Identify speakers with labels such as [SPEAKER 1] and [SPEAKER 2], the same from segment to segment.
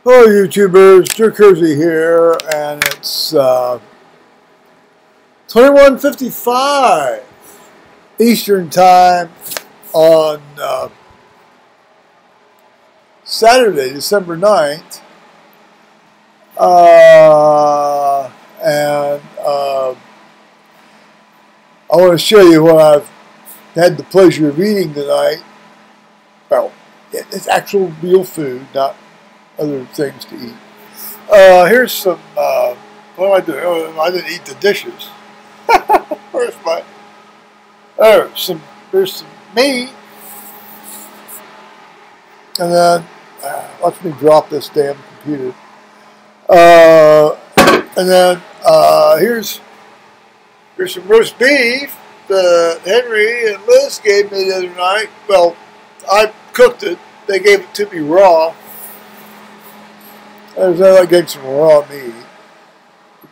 [SPEAKER 1] Hello YouTubers, Kersey here, and it's 21:55 Eastern Time on Saturday, December 9th, and I want to show you what I've had the pleasure of eating tonight. Well, it's actual real food, not other things to eat. Here's some, what am I doing? Oh, I didn't eat the dishes. Where's my, there's some meat. And then, watch me drop this damn computer. And then, here's some roast beef that Henry and Liz gave me the other night. Well, I cooked it. They gave it to me raw. I like getting some raw meat.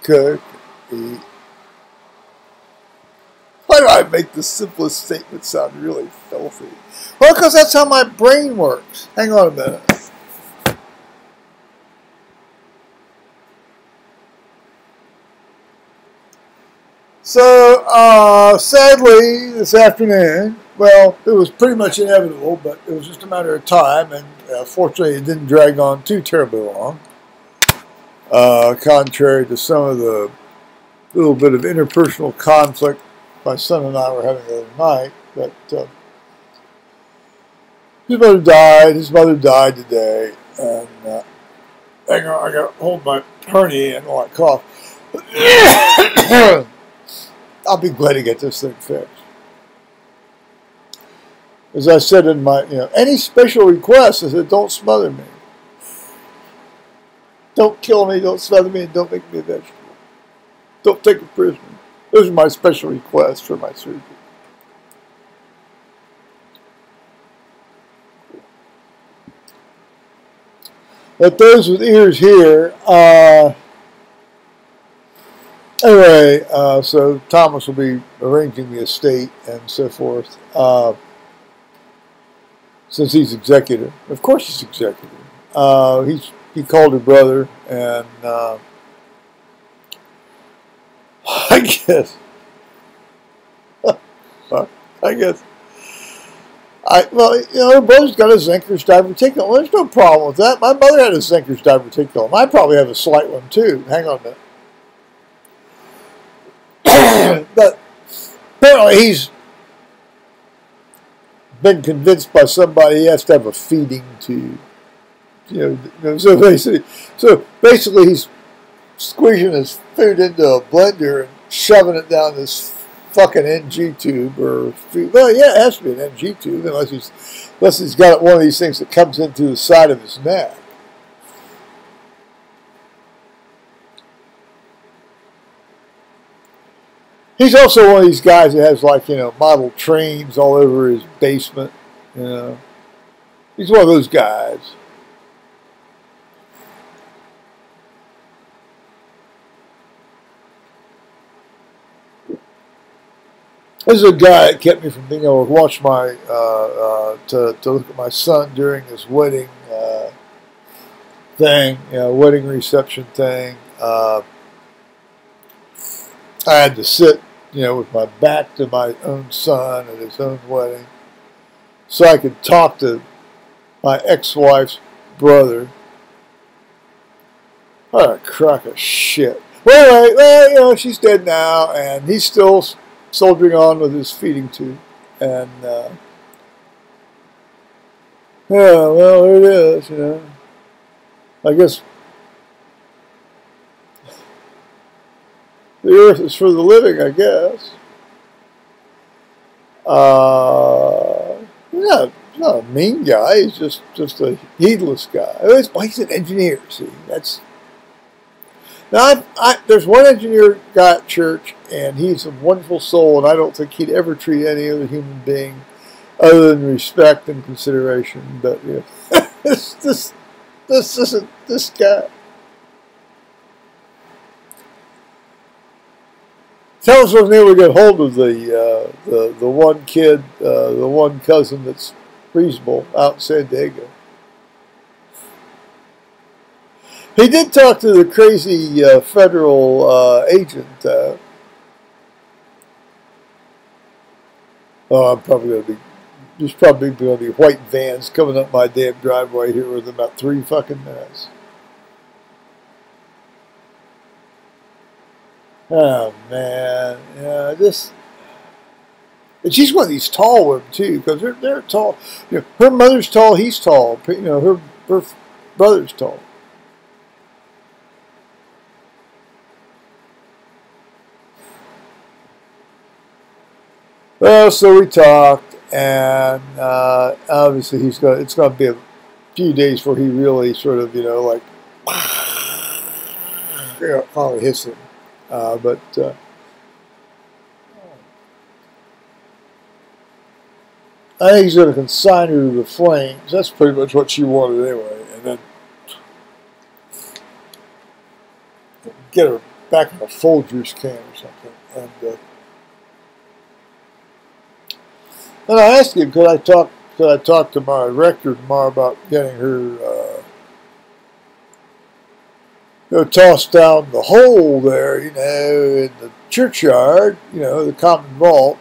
[SPEAKER 1] Cook, eat. Why do I make the simplest statement sound really filthy? Well, because that's how my brain works. Hang on a minute. So, sadly, this afternoon, well, it was pretty much inevitable, but it was just a matter of time, and fortunately it didn't drag on too terribly long. Contrary to some of the little bit of interpersonal conflict my son and I were having the other night, but his mother died today, and hang on, I got to hold my hernia and all that cough. I'll be glad to get this thing fixed. As I said in my, any special requests, I said, don't smother me. Don't kill me, don't smother me, and don't make me a vegetable. Don't take a prisoner. Those are my special requests for my surgery. But those with ears here, anyway, so Thomas will be arranging the estate and so forth, since he's executor. Of course he's executor. He called her brother, and I guess, her brother's got a Zenker's diverticulum. Well, there's no problem with that. My mother had a Zenker's diverticulum. I probably have a slight one too. Hang on a minute. But apparently he's been convinced by somebody he has to have a feeding tube. So basically he's squeezing his food into a blender and shoving it down this fucking NG tube, well, yeah, it has to be an NG tube unless he's got one of these things that comes into the side of his neck. He's also one of these guys that has model trains all over his basement. He's one of those guys. This is a guy that kept me from being able to watch to look at my son during his wedding thing, wedding reception thing. I had to sit, with my back to my own son at his own wedding, so I could talk to my ex-wife's brother. What a crock of shit. Well, anyway, she's dead now, and he's still soldiering on with his feeding tube, and yeah, well, there it is. I guess the earth is for the living, I guess. He's not a mean guy. He's just a heedless guy. He's an engineer. See, that's. Now, there's one engineer guy at church, and he's a wonderful soul, and I don't think he'd ever treat any other human being other than respect and consideration. But this isn't this guy. Tell us wasn't able to get hold of the one kid, the one cousin that's reasonable out in San Diego. He did talk to the crazy federal agent. Oh, I'm probably going to be. There's probably going to be white vans coming up my damn driveway here within about 3 fucking minutes. Oh man, yeah, this. And she's one of these tall women too, because they're tall. You know, her mother's tall, he's tall. You know, her brother's tall. Well, so we talked, and obviously it's going to be a few days before he really sort of, like, finally hits him. But I think he's going to consign her to the flames. That's pretty much what she wanted anyway. And then get her back in a Folgers can or something. And I asked him, could I talk to my rector tomorrow about getting her tossed down the hole there, in the churchyard, the common vault,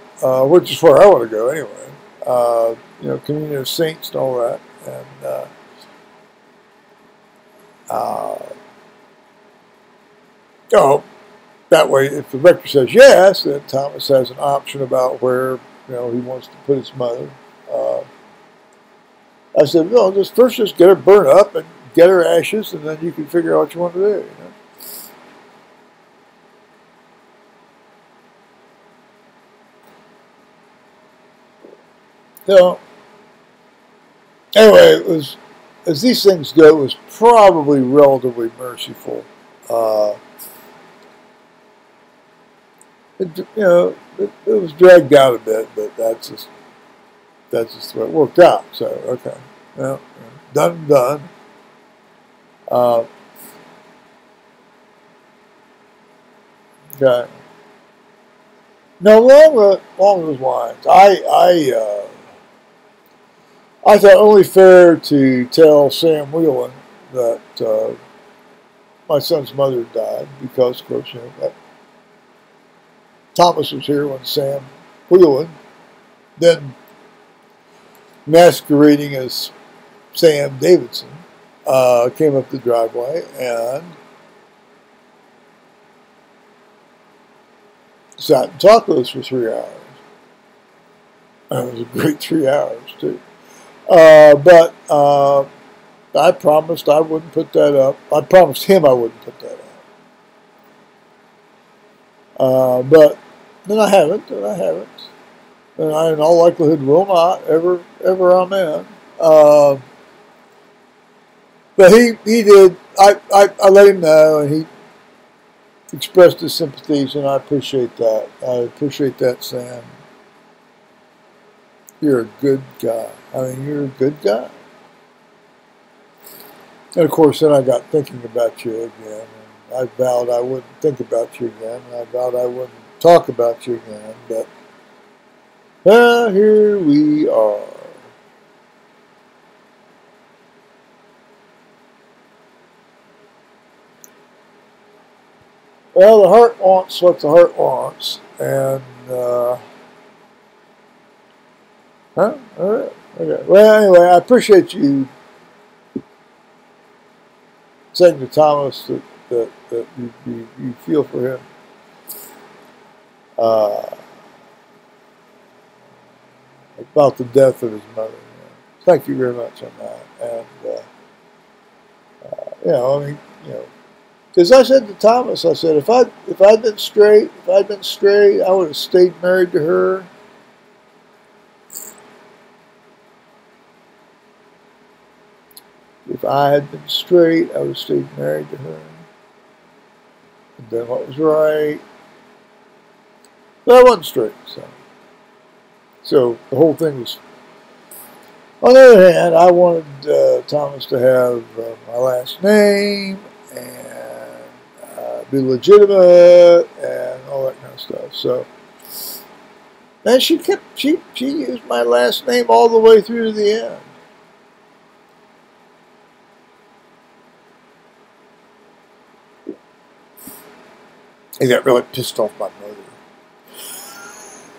[SPEAKER 1] which is where I want to go anyway. Communion of Saints and all that. And that way, if the rector says yes, then Thomas has an option about where he wants to put his mother. I said, no, just get her burned up and get her ashes, and then you can figure out what you want to do. So, anyway, it was, as these things go, it was probably relatively merciful. It was dragged out a bit, but that's just the way it worked out. So, okay. Well, done and done. Okay. Now, along those lines, I thought only fair to tell Sam Whelan that my son's mother died because, of course, that Thomas was here when Sam Whelan, then masquerading as Sam Davidson, came up the driveway and sat and talked with us for 3 hours. And it was a great 3 hours, too. But I promised I wouldn't put that up. I promised him I wouldn't put that up. But then I haven't, and I, in all likelihood, will not ever amen. But he did. I let him know, and he expressed his sympathies, and I appreciate that. I appreciate that, Sam. You're a good guy. I mean, you're a good guy. And of course, then I got thinking about you again. And I vowed I wouldn't think about you again. And I vowed I wouldn't talk about you again. But here we are. Well, the heart wants what the heart wants. And, all right. Okay. Well, anyway, I appreciate you saying to Thomas that you feel for him. About the death of his mother. Thank you very much on that. And because I said to Thomas, I said, if I'd been straight, I would have stayed married to her. If I had been straight, I would have stayed married to her. And done what was right. But I wasn't straight, so the whole thing was. On the other hand, I wanted Thomas to have my last name and be legitimate and all that kind of stuff. So, and she used my last name all the way through to the end. He got really pissed off my mother,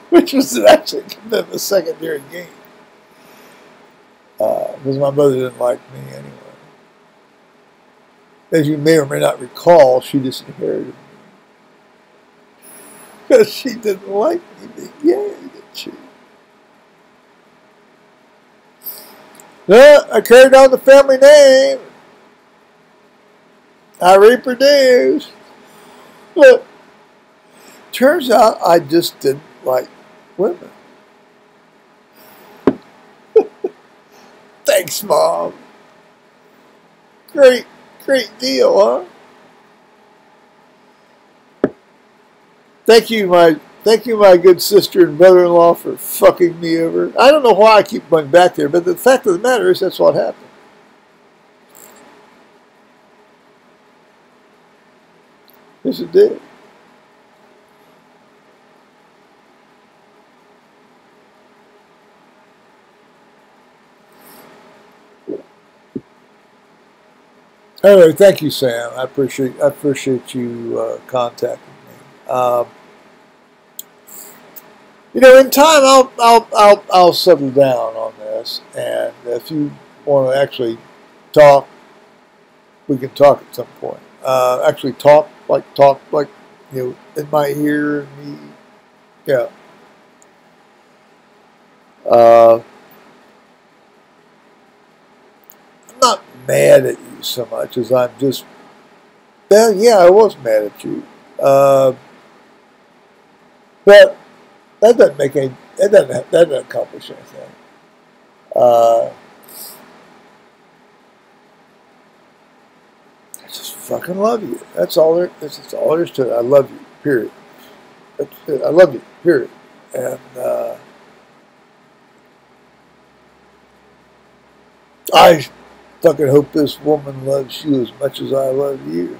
[SPEAKER 1] which was actually been the secondary game. Because my mother didn't like me anyway. As you may or may not recall, she disinherited me. Because she didn't like me being gay, did she? No, I carried on the family name. I reproduced. Look, turns out I just didn't like women. Thanks, Mom. Great deal, huh? Thank you, my good sister and brother-in-law, for fucking me over. I don't know why I keep going back there, but the fact of the matter is that's what happened. Yes, it did. Anyway, thank you, Sam. I appreciate you contacting me. In time, I'll settle down on this, and if you want to actually talk, we can talk at some point. Actually, talk like in my ear and me, yeah. I'm not mad at you so much as I'm just. Well, yeah, I was mad at you, but that doesn't make any. That doesn't accomplish anything. I just fucking love you. That's all there is to it. I love you. Period. That's it. I love you. Period. And I fucking hope this woman loves you as much as I love you.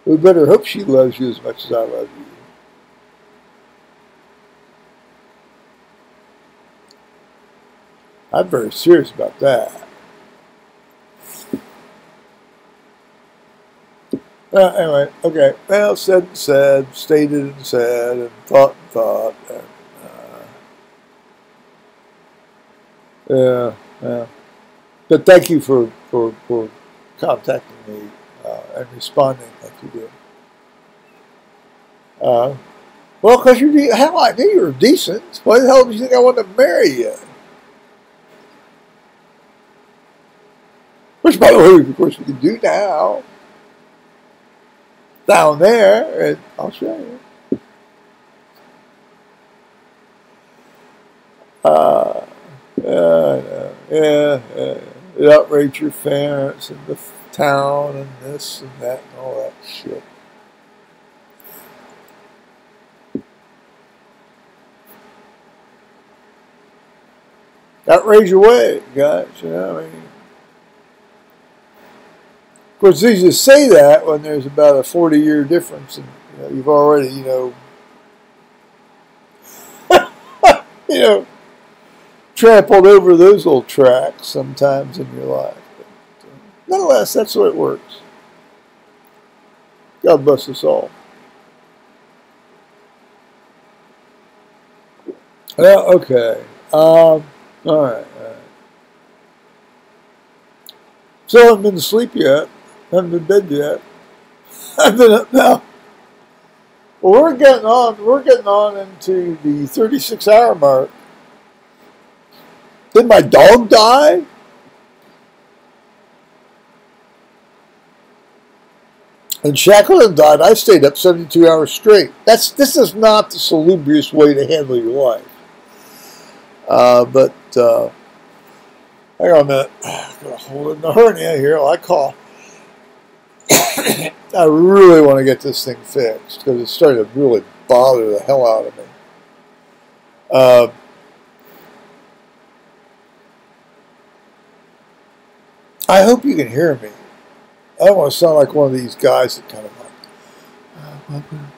[SPEAKER 1] We better hope she loves you as much as I love you. I'm very serious about that. Anyway, okay. Well, said and said, stated and said, and thought and thought. And, yeah. But thank you for contacting me and responding like you did. Well, because hell, I knew you were decent. Why the hell did you think I wanted to marry you? Which, by the way, of course, we can do now. Down there, and I'll show you. Yeah. It outraged your parents and the town and this and that and all that shit. Outrage your way, guys. I mean. Of course, it's easy to say that when there's about a 40-year difference, and you've already, trampled over those little tracks sometimes in your life. But nonetheless, that's the way it works. God bless us all. Yeah, okay. All right. Still haven't been to sleep yet. Haven't been to bed yet. I've been up now. Well, we're getting on into the 36-hour mark. Did my dog die? And Shackleton died. I stayed up 72 hours straight. This is not the salubrious way to handle your life. But hang on a minute. I'm gonna hold in the hernia here while I cough. I really want to get this thing fixed because it's starting to really bother the hell out of me. I hope you can hear me. I don't want to sound like one of these guys that kind of like, I'm going to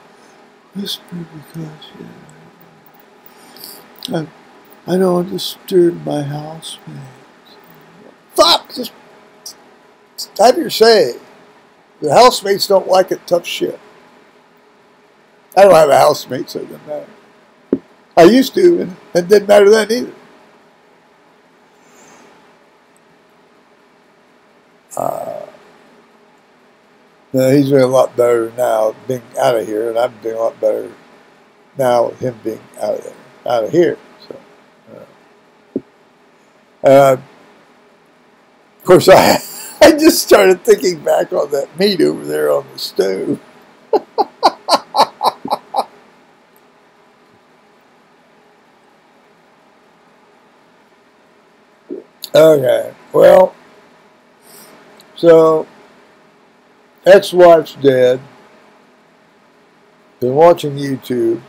[SPEAKER 1] whisper because I don't want to disturb my housemates. Fuck! Just have your say. The housemates don't like it, tough shit. I don't have a housemate, so it doesn't matter. I used to, and it didn't matter then either. No, he's doing a lot better now being out of here, and I'm doing a lot better now with him being out of here. So, of course, I just started thinking back on that meat over there on the stove. Okay, well, so ex-wife's dead. Been watching YouTube.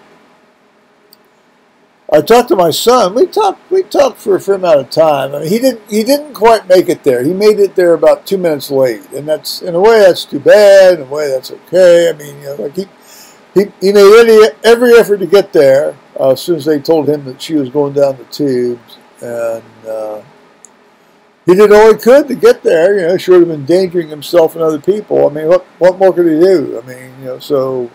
[SPEAKER 1] I talked to my son. We talked for a fair amount of time. I mean, he didn't quite make it there. He made it there about 2 minutes late, and that's, in a way, that's too bad. In a way, that's okay. I mean, you know, like he made every effort to get there as soon as they told him that she was going down the tubes, and he did all he could to get there, you know, short of endangering himself and other people. I mean, what more could he do? I mean, you know, so,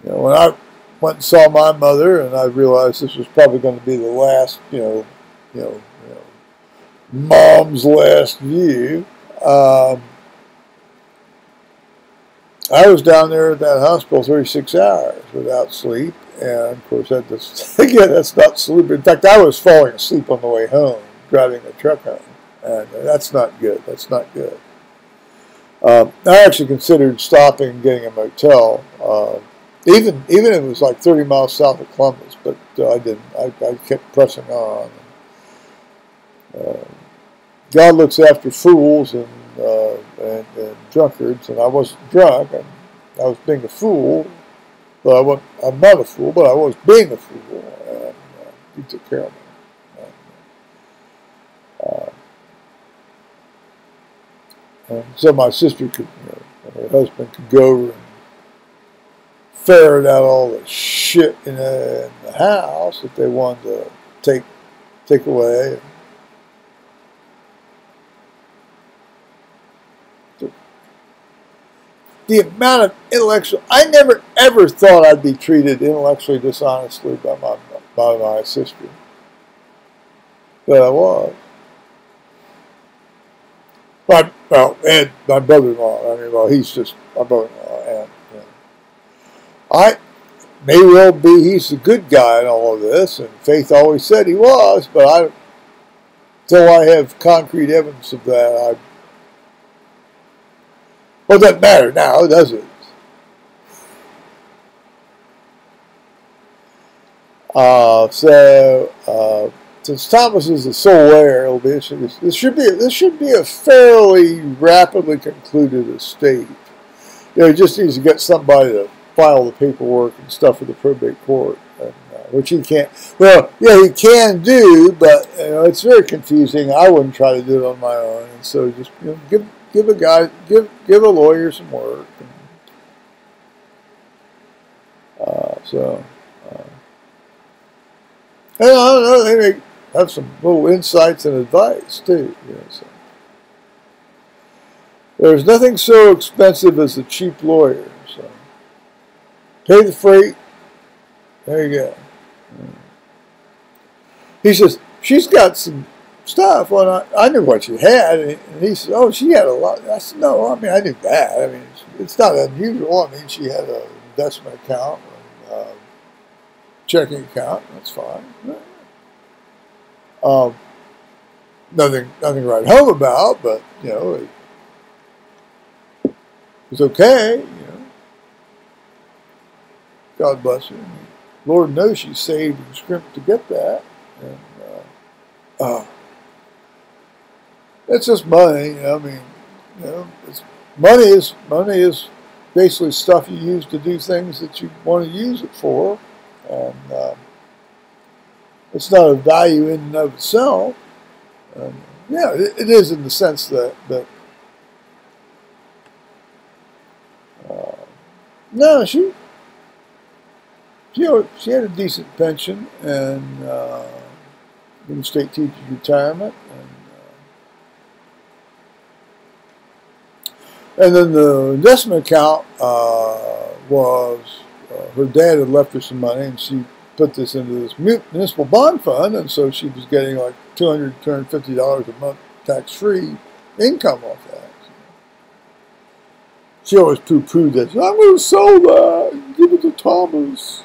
[SPEAKER 1] you know, when I went and saw my mother, and I realized this was probably going to be the last, you know, mom's last view, I was down there at that hospital 36 hours without sleep. And, of course, again, that's not sleep. In fact, I was falling asleep on the way home, driving the truck home. And that's not good. That's not good. I actually considered stopping and getting a motel, even if it was like 30 miles south of Columbus, but I didn't. I kept pressing on. God looks after fools and drunkards, and I wasn't drunk. I was being a fool. But I'm not a fool, but I was being a fool, and he took care of me. And so my sister could, her husband could go over and ferret out all the shit in the house that they wanted to take away. The amount of intellectual, I never ever thought I'd be treated intellectually dishonestly by my sister. But I was. And my brother-in-law, I mean, well, he's just my brother-in-law. And, you know, I may well be, he's a good guy in all of this, and Faith always said he was, but until I have concrete evidence of that, well, it doesn't matter now, does it? Since Thomas is the sole heir, this should be a fairly rapidly concluded estate. You know, he just needs to get somebody to file the paperwork and stuff with the probate court, and, which he can't. Well, yeah, he can do, but you know, it's very confusing. I wouldn't try to do it on my own, and so just give a lawyer some work. And I don't know, they may have some little insights and advice too. You know, so. There's nothing so expensive as a cheap lawyer. So pay the freight. There you go. He says, she's got some stuff. Well, I knew what she had. And he said, oh, she had a lot. I said, no, I mean, I knew that. I mean, it's not unusual. I mean, she had an investment account, and, checking account. That's fine. Nothing to write home about, but, you know, it was okay. You know. God bless her. Lord knows she saved and scrimped to get that. And, it's just money, you know. I mean, you know, money is basically stuff you use to do things that you want to use it for, and it's not a value in and of itself. Yeah, it is in the sense that no, she had a decent pension and in state teacher's retirement, and And then the investment account was her dad had left her some money, and she put this into this municipal bond fund, and so she was getting like $200, $250 a month tax-free income off that. She always poo-pooed that. I'm going to sell that and give it to Thomas.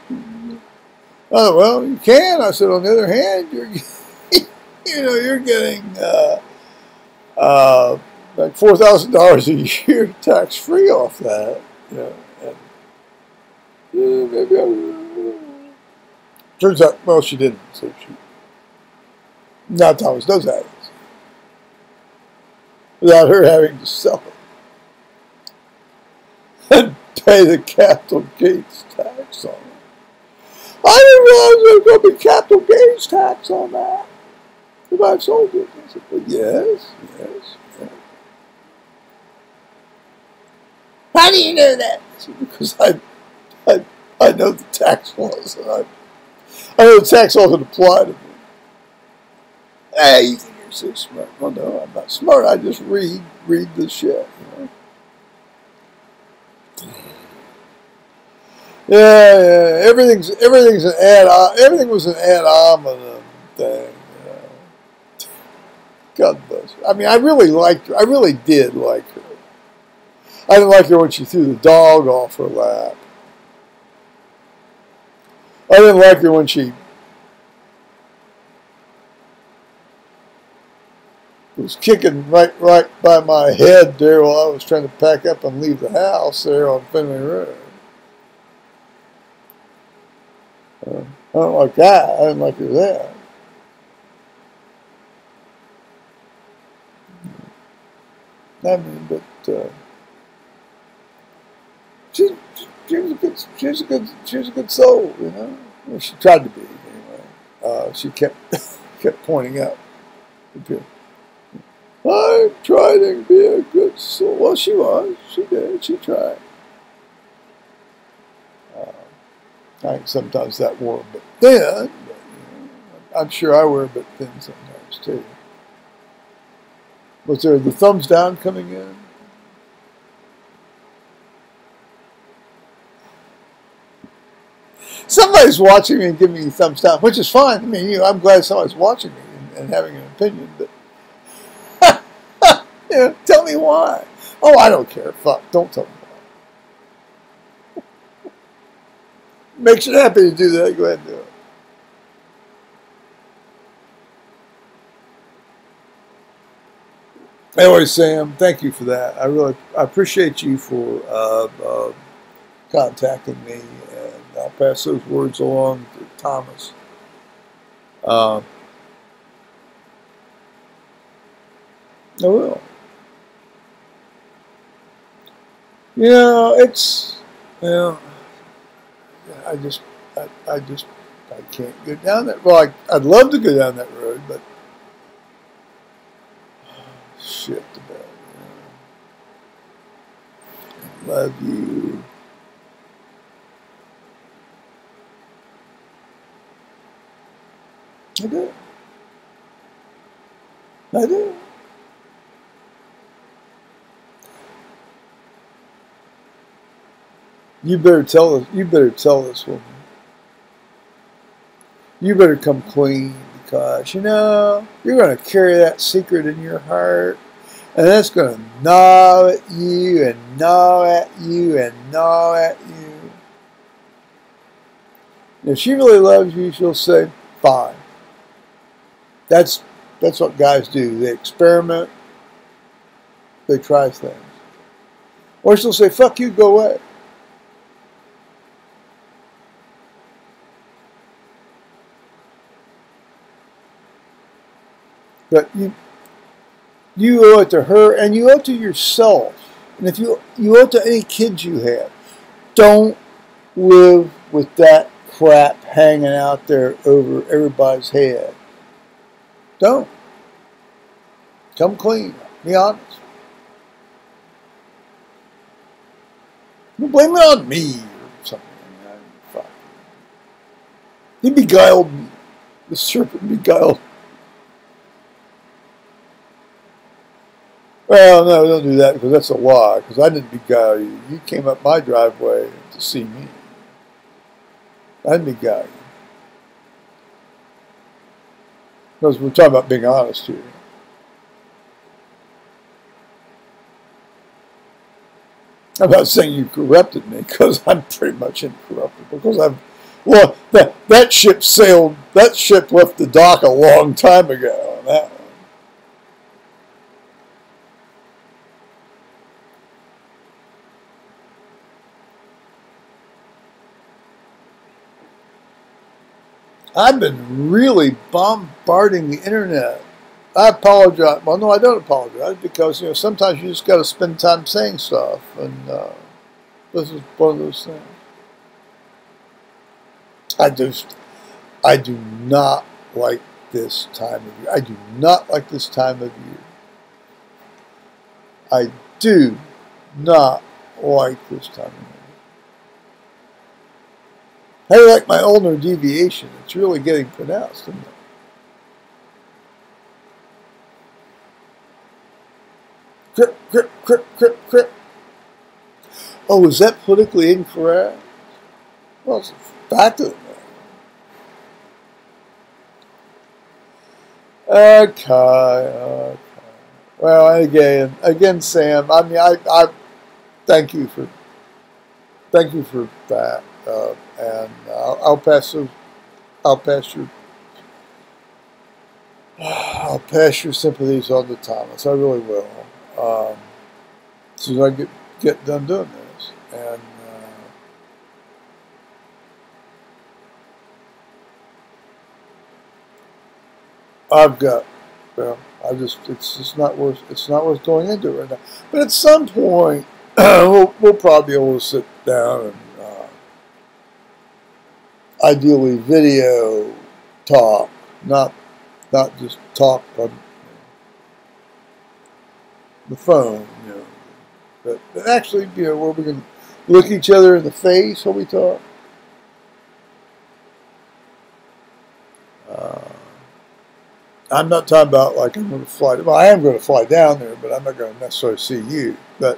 [SPEAKER 1] Oh, well, you can. I said, on the other hand, you're you're getting like $4,000 a year tax-free off that. And, maybe turns out, well, she didn't. So now Thomas does have it without her having to sell it and pay the capital gains tax on it. I didn't realize there was going to be capital gains tax on that if I sold it. I said, well, yes. How do you know that? I said, because I know the tax laws, and I know the tax laws that apply to me. Hey, you think you're so smart? Well, no, I'm not smart. I just read the shit. Yeah. Everything's an everything was an ad hominem thing. God bless her. I mean, I really liked her. I really did like her. I didn't like her when she threw the dog off her lap. I didn't like her when she was kicking right by my head there while I was trying to pack up and leave the house there on Fenway Road. I don't like that. I didn't like her there. I mean, but she was a good soul, Well, she tried to be anyway. She kept pointing out. I'm trying to be a good soul. Well, she was. She did. She tried. I think sometimes that wore a bit thin, but I'm sure I wear a bit thin sometimes too. Was there the thumbs down coming in? Somebody's watching me and giving me thumbs down, which is fine. I mean, I'm glad somebody's watching me and having an opinion, but tell me why. Oh, I don't care. Fuck, don't tell me why. Makes you happy to do that, go ahead and do it. Anyway, Sam, thank you for that. I appreciate you for contacting me, and I'll pass those words along to Thomas. I will. It's I can't go down that. Well, I'd love to go down that road, but shit about it. I love you. I do. You better tell this woman. You better come clean, because you're going to carry that secret in your heart, and that's going to gnaw at you and gnaw at you and gnaw at you. And if she really loves you, she'll say, fine. That's what guys do. They experiment. They try things. Or she'll say, fuck you, go away. But you owe it to her, and you owe it to yourself. And if you owe it to any kids you have, don't live with that crap hanging out there over everybody's head. Don't. Come clean. Be honest. Don't blame it on me or something. Fuck. He beguiled me. The serpent beguiled me. Well, no, don't do that because that's a lie. Because I didn't beguile you. You came up my driveway to see me. I didn't beguile you. Because we're talking about being honest here. I'm not saying you corrupted me because I'm pretty much incorruptible. Because well, that ship sailed. That ship left the dock a long time ago. On that one. I've been really bombarding the internet. I apologize. Well, no, I don't apologize because sometimes you just got to spend time saying stuff, and this is one of those things. I do not like this time of year. I do not like this time of year. I do not like this time of year. I like my ulnar deviation. It's really getting pronounced, isn't it? Crip, crip, crip, crip, crip. Oh, is that politically incorrect? Well, it's a fact of the matter. Okay. Well, again, Sam. I mean, I thank you for that, and I'll pass your sympathies on to Thomas. I really will. As soon as I get done doing this, and I've got, well, it's just not worth going into right now. But at some point, we'll probably be able to sit down and ideally video talk, not just talk on the phone, but actually, where we can look each other in the face while we talk. I'm not talking about like I'm going to fly. Well, I am going to fly down there, but I'm not going to necessarily see you. But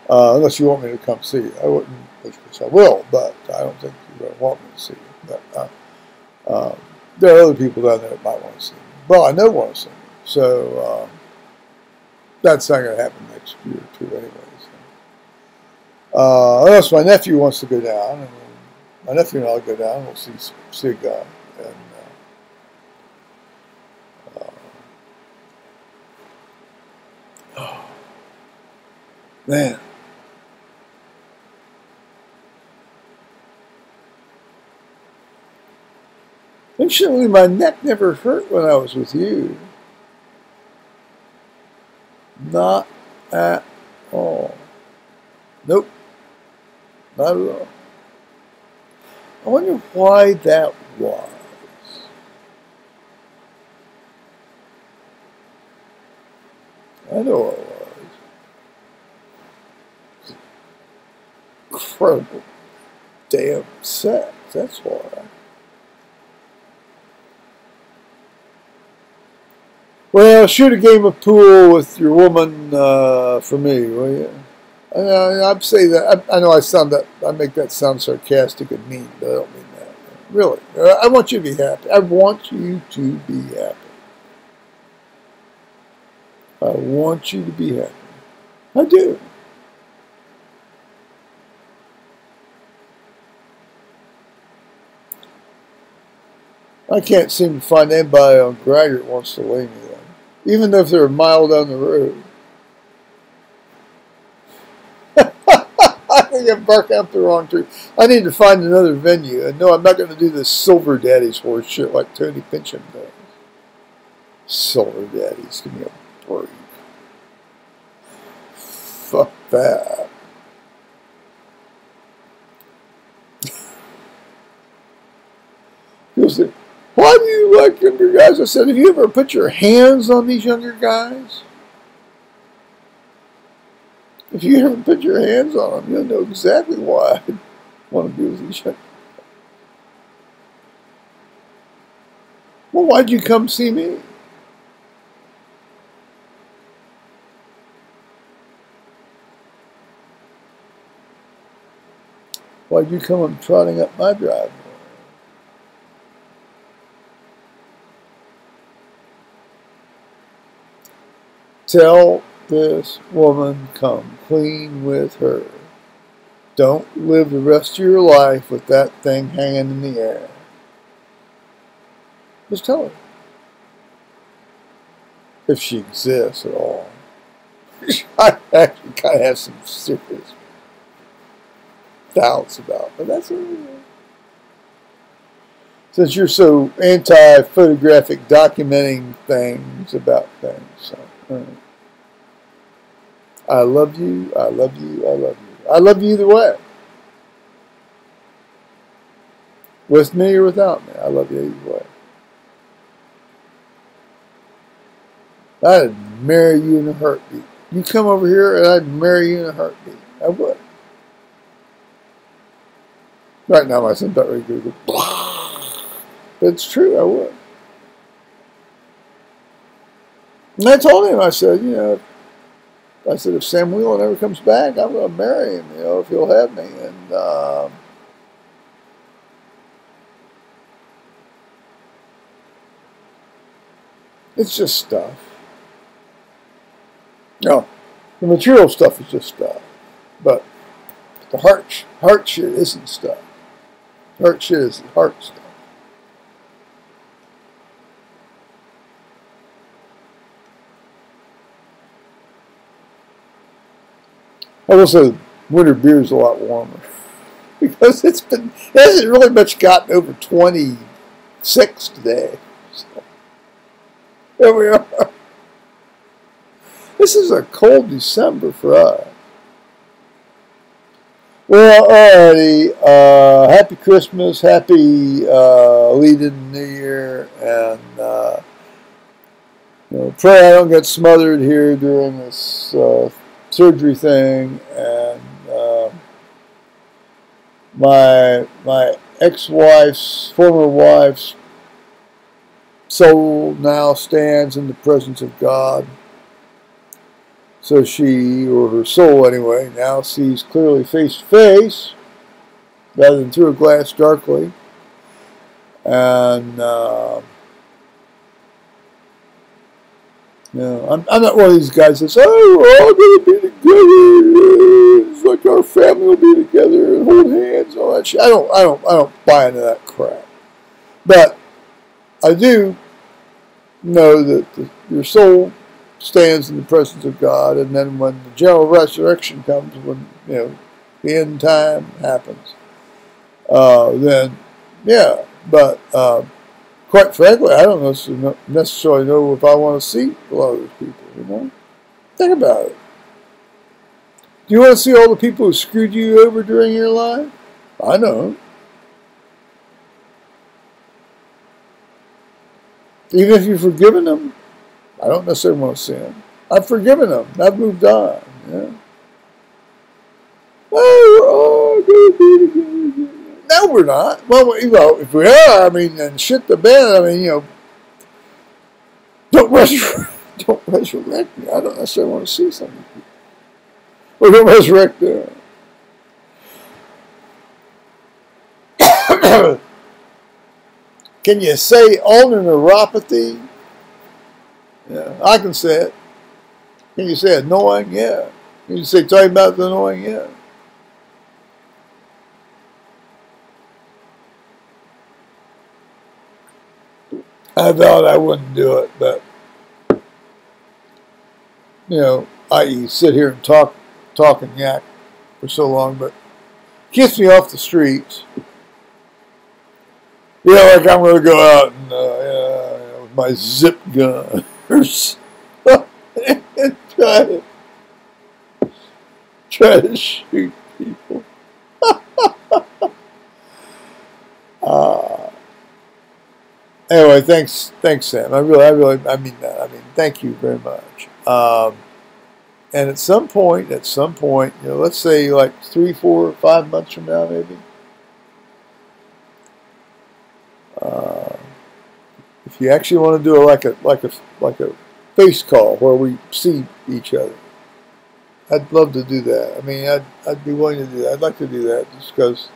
[SPEAKER 1] unless you want me to come see you, I wouldn't. Which I will, but I don't think you're going to want me to see you. But there are other people down there that might want to see me. Well, I know want to see me, so that's not going to happen next year or two, anyway. So. Unless my nephew wants to go down, and my nephew and I'll go down. We'll see a guy. And, man. Interestingly, my neck never hurt when I was with you. Not at all. Nope. Not at all. I wonder why that was. I know it was. Incredible damn sex, that's why. Well, shoot a game of pool with your woman for me, will you? I'd say that. I know I make that sound sarcastic and mean, but I don't mean that. Really. I want you to be happy. I want you to be happy. I want you to be happy. I do. I can't seem to find anybody on Gragger that wants to lay me down, even if they're a mile down the road. I think I'm barking up the wrong tree. I need to find another venue. And no, I'm not going to do this Silver Daddy's horse shit like Tony Pincham does. Silver Daddy's, give me a break. Fuck that. People say, why do you like younger guys? I said, have you ever put your hands on these younger guys? If you ever put your hands on them, you'll know exactly why I want to be with these young guys. Well, why'd you come see me? why'd you come trotting up my driveway? Tell this woman come clean with her. Don't live the rest of your life with that thing hanging in the air. Just tell her. If she exists at all. I actually kind of have some serious doubts about, but that's what it is. Since you're so anti-photographic documenting things about things. So, I love you, I love you, I love you. I love you either way. With me or without me, I love you either way. I'd marry you in a heartbeat. You come over here and I'd marry you in a heartbeat. I would. Right now my son's about ready to go. But it's true, I would. And I told him, I said, you know, if Sam Whelan ever comes back, I'm going to marry him, you know, if he'll have me. And it's just stuff. No, the material stuff is just stuff. But the heart shit isn't stuff. Heart shit is heart stuff. I will say winter beer is a lot warmer because it hasn't really much gotten over 26 today. So, there we are. This is a cold December for us. Well, alrighty. Happy Christmas, happy lead-in New Year, and you know, pray I don't get smothered here during this surgery thing, and my ex-wife's, former wife's soul now stands in the presence of God. So she, or her soul anyway, now sees clearly face to face, rather than through a glass darkly. And you know, I'm not one of these guys that says, "Oh, we're all going to be together. It's like our family will be together and hold hands and all that shit." I don't buy into that crap. But I do know that your soul stands in the presence of God, and then when the general resurrection comes, when you know the end time happens, then yeah. But quite frankly, I don't necessarily know if I want to see a lot of those people. You know, think about it. Do you want to see all the people who screwed you over during your life? I know. Even if you've forgiven them, I don't necessarily want to see them. I've forgiven them. I've moved on. Yeah. Oh, we're all going to be together. No, we're not. Well, if we are, I mean, then shit the bed. I mean, you know, don't resurrect me. I don't necessarily want to see some of these people. Well, don't resurrect them. Can you say ulnar neuropathy? Yeah, I can say it. Can you say annoying? Yeah. Can you say talking about the annoying? Yeah. I thought I wouldn't do it, but you know, I sit here and talk and yak for so long, but it gets me off the streets. You know, like I'm going to go out and with my zip gun or something and try to shoot people. Anyway, thanks, Sam. I mean that. I mean, thank you very much. And at some point, you know, let's say like 3, 4, 5 months from now, maybe. If you actually want to do like a face call where we see each other, I'd love to do that. I mean, I'd be willing to do that. I'd like to do that just because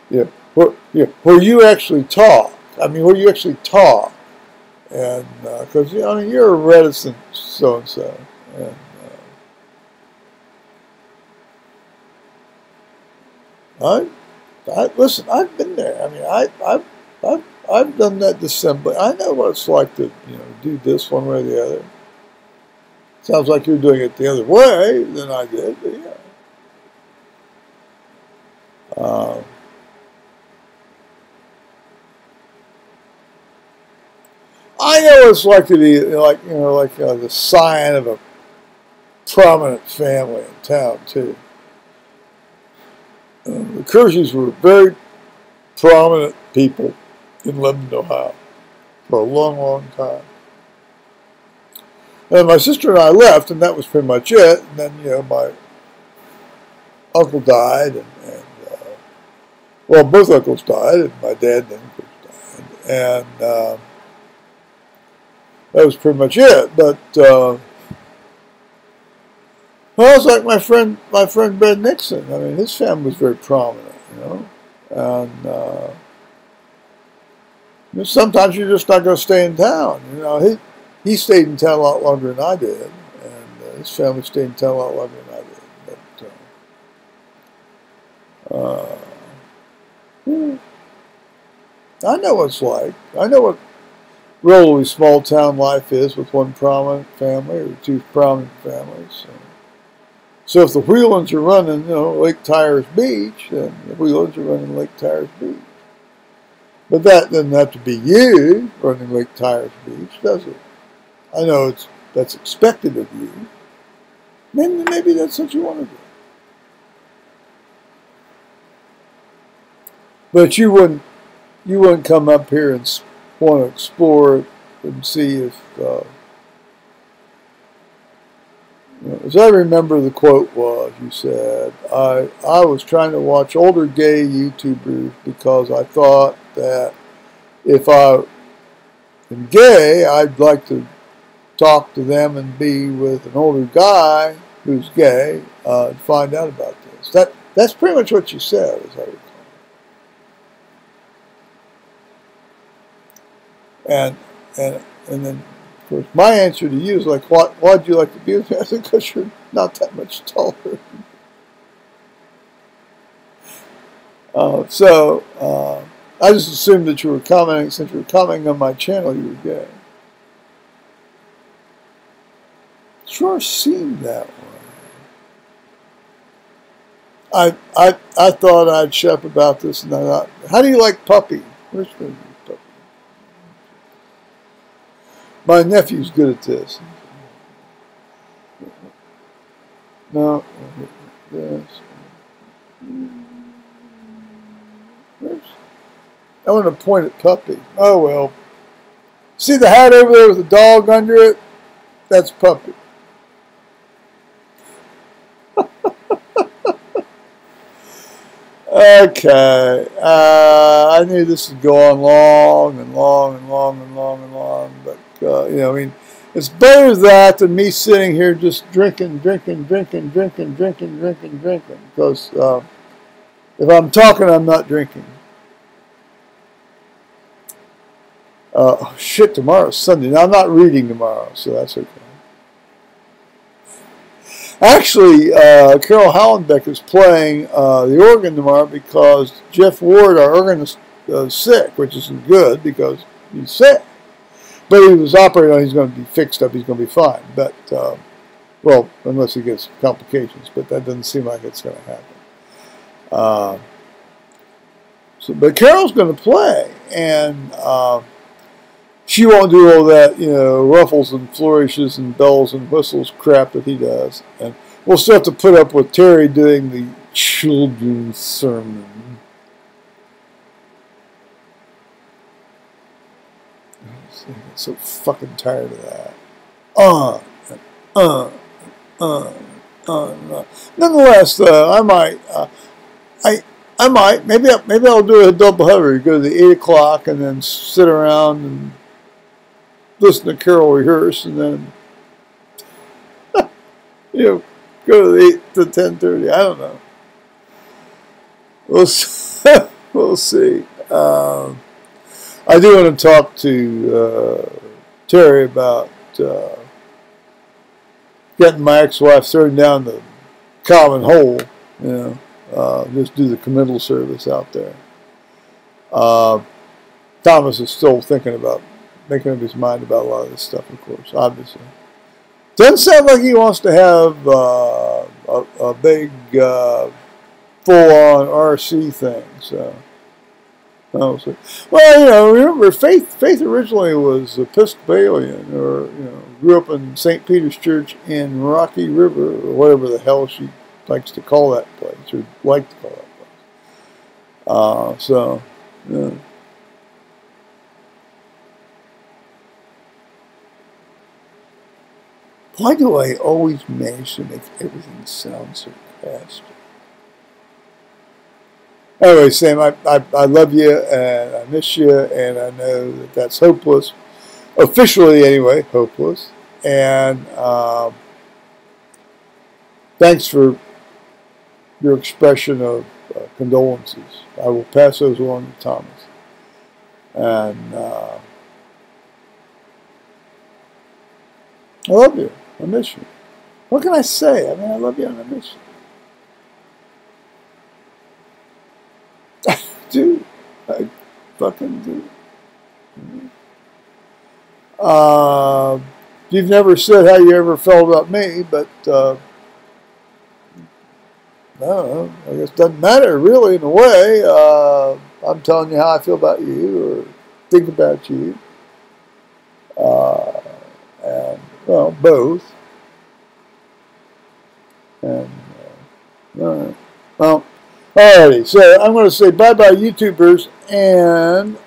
[SPEAKER 1] where you actually talk. I mean, where you actually talk, and because I mean, you're a reticent so and so, and listen. I've been there. I mean, I've done that dissembly. I know what it's like to do this one way or the other. Sounds like you're doing it the other way than I did, but yeah. I know what it's like to be like the scion of a prominent family in town too. The Kerseys were very prominent people in Lebanon, Ohio, for a long, long time. And my sister and I left, and that was pretty much it. And then my uncle died, and well, both uncles died, and my dad then died, and that was pretty much it. But well, it's like my friend Ben Nixon. I mean, his family was very prominent, and sometimes you're just not going to stay in town. He stayed in town a lot longer than I did, and his family stayed in town a lot longer than I did. But I know what it's like. I know what relatively small town life is with one prominent family or two prominent families. So if the Whelans are running, Lake Tyers Beach, then the Whelans are running Lake Tyers Beach. But that doesn't have to be you running Lake Tyers Beach, does it? I know that's expected of you. Maybe that's what you want to do. But you wouldn't come up here and want to explore it and see if, as I remember the quote was, you said, I was trying to watch older gay YouTubers because I thought that if I am gay, I'd like to talk to them and be with an older guy who's gay to find out about this. That's pretty much what you said, as I recall. And then, of course, my answer to you is like, why'd you like to be with me? I said, because you're not that much taller. I just assumed that you were commenting, since you were commenting on my channel, you were gay. Sure seemed that way. I thought I'd shut up about this, and I thought, how do you like puppy? Where's the puppy? My nephew's good at this. No, this. I want to point at puppy. Oh well. See the hat over there with the dog under it? That's puppy. Okay. I knew this would go on long and long and long and long and long, but I mean, it's better that than me sitting here just drinking. Because if I'm talking, I'm not drinking. Oh shit! Tomorrow's Sunday. Now I'm not reading tomorrow, so that's okay. Actually, Carol Hallenbeck is playing the organ tomorrow because Jeff Ward, our organist, is sick, which isn't good because he's sick. But he was operating on, he's going to be fixed up, he's going to be fine. But, well, unless he gets complications, but that doesn't seem like it's going to happen. But Carol's going to play, and she won't do all that, ruffles and flourishes and bells and whistles crap that he does. And we'll still have to put up with Terry doing the children's sermon. I'm so fucking tired of that. Nonetheless, I might, maybe I'll do a double header. Go to the 8 o'clock and then sit around and listen to Carol rehearse, and then go to the 8 to 10:30. I don't know. We'll We'll see. I do want to talk to Terry about getting my ex-wife thrown down the common hole, you know, just do the committal service out there. Thomas is still thinking about making up his mind about a lot of this stuff, of course, obviously. Doesn't sound like he wants to have a big full-on RC thing, so. Well, you know, remember, Faith originally was Episcopalian, or, you know, grew up in St. Peter's Church in Rocky River, or whatever the hell she likes to call that place, or like to call that place. So, yeah. Why do I always manage to make everything sound sarcastic? Anyway, Sam, I love you, and I miss you, and I know that that's hopeless. Officially, anyway, hopeless. And thanks for your expression of condolences. I will pass those along to Thomas. And I love you. I miss you. What can I say? I mean, I love you and I miss you. Do. I fucking do. You've never said how you ever felt about me, but I don't know. I guess it doesn't matter, really, in a way. I'm telling you how I feel about you or think about you. And, well, both. And, all right. Well, alrighty, so I'm going to say bye-bye, YouTubers, and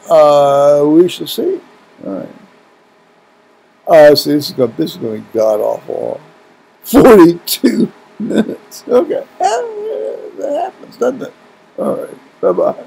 [SPEAKER 1] we shall see. All right. See, this is going to be god-awful. 42 minutes. Okay. That happens, doesn't it? All right. Bye-bye.